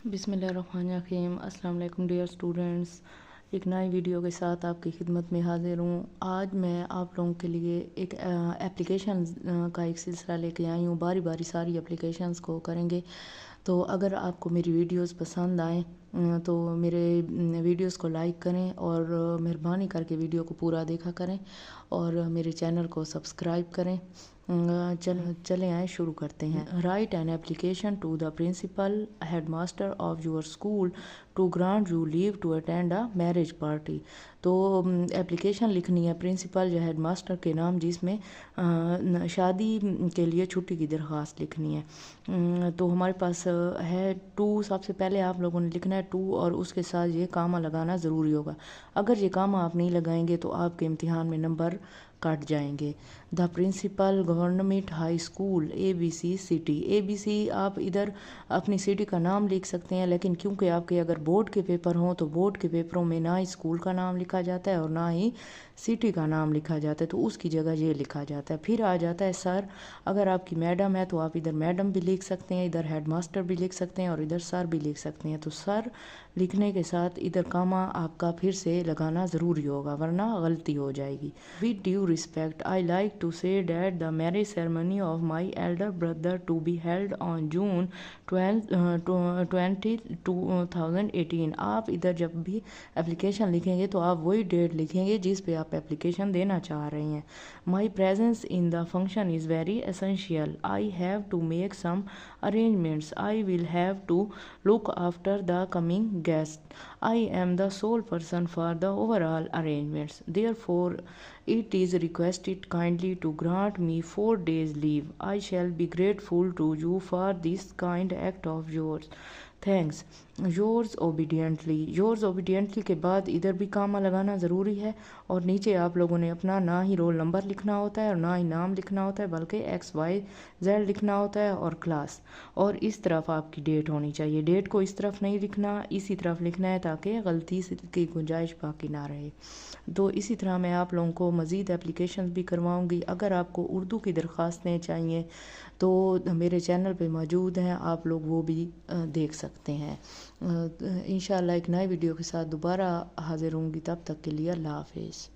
بسم اللہ الرحمن الرحیم۔ السلام علیکم ڈیئر اسٹوڈنٹس، ایک نئی ویڈیو کے ساتھ آپ کی خدمت میں حاضر ہوں۔ آج میں آپ لوگوں کے لیے ایک اپلیکیشن کا ایک سلسلہ لے کے آئی ہوں۔ باری باری ساری اپلیکیشنز کو کریں گے، تو اگر آپ کو میری ویڈیوز پسند آئیں تو میرے ویڈیوز کو لائک کریں اور مہربانی کر کے ویڈیو کو پورا دیکھا کریں اور میرے چینل کو سبسکرائب کریں۔ چلیں آئیں شروع کرتے ہیں۔ Write an application to the principal headmaster of your school to grant you leave to attend a marriage party. تو اپلیکیشن لکھنی ہے پرنسپل یا ہیڈ ماسٹر کے نام، جس میں شادی کے لیے چھٹی کی درخواست لکھنی ہے۔ تو ہمارے پاس ہے ٹو، سب سے پہلے آپ لوگوں نے لکھنا ہے ٹو، اور اس کے ساتھ یہ کامہ لگانا ضروری ہوگا۔ اگر یہ کامہ آپ نہیں لگائیں گے تو آپ کے امتحان میں نمبر کٹ جائیں گے۔ دا پرنسپل گورنمنٹ ہائی اسکول اے بی سی سٹی۔ اے بی سی آپ ادھر اپنی سٹی کا نام لکھ سکتے ہیں، لیکن کیونکہ آپ کے اگر بورڈ کے پیپر ہوں تو بورڈ کے پیپروں میں نہ ہی اسکول کا نام لکھا جاتا ہے اور نہ ہی سٹی کا نام لکھا جاتا ہے، تو اس کی جگہ یہ لکھا جاتا ہے۔ پھر آ جاتا ہے سر۔ اگر آپ کی میڈم ہے تو آپ ادھر میڈم بھی لکھ سکتے ہیں، ادھر ہیڈ ماسٹر بھی لکھ سکتے ہیں اور ادھر سر بھی لکھ سکتے ہیں۔ تو سر لکھنے کے ساتھ ادھر کامہ آپ کا پھر سے لگانا ضروری ہوگا، ورنہ غلطی ہو جائے گی۔ With due respect, I like to say that the marriage ceremony of my elder brother to be held on June 20, 2018۔ آپ ادھر جب بھی اپلیکیشن لکھیں گے تو آپ وہی ڈیٹ لکھیں گے جس پہ آپ اپلیکیشن دینا چاہ رہے ہیں۔ My presence in the function is very essential. I have to make some arrangements. I will have to look after the coming guests. I am the sole person for the overall arrangements. Therefore, it is requested kindly to grant me 4 days leave. I shall be grateful to you for this kind act of yours. Thanks, yours obediently. Yours obediently کے بعد ادھر بھی کامہ لگانا ضروری ہے، اور نیچے آپ لوگوں نے اپنا نہ ہی رول نمبر لکھنا ہوتا ہے اور نہ ہی نام لکھنا ہوتا ہے، بلکہ ایکس وائی زیڈ لکھنا ہوتا ہے اور کلاس، اور اس طرف آپ کی ڈیٹ ہونی چاہیے۔ ڈیٹ کو اس طرف نہیں لکھنا، اسی طرف لکھنا ہے تاکہ غلطی کی گنجائش باقی نہ رہے۔ تو اسی طرح میں آپ لوگوں کو مزید اپلیکیشن بھی کرواؤں گی۔ اگر آپ کو اردو کی درخواستیں چاہیے تو میرے چینل پہ موجود ہیں، آپ لوگ وہ بھی دیکھ سکتے ہیں۔ انشاءاللہ ایک نئے ویڈیو کے ساتھ دوبارہ حاضر ہوں گی، تب تک کے لیے اللہ حافظ۔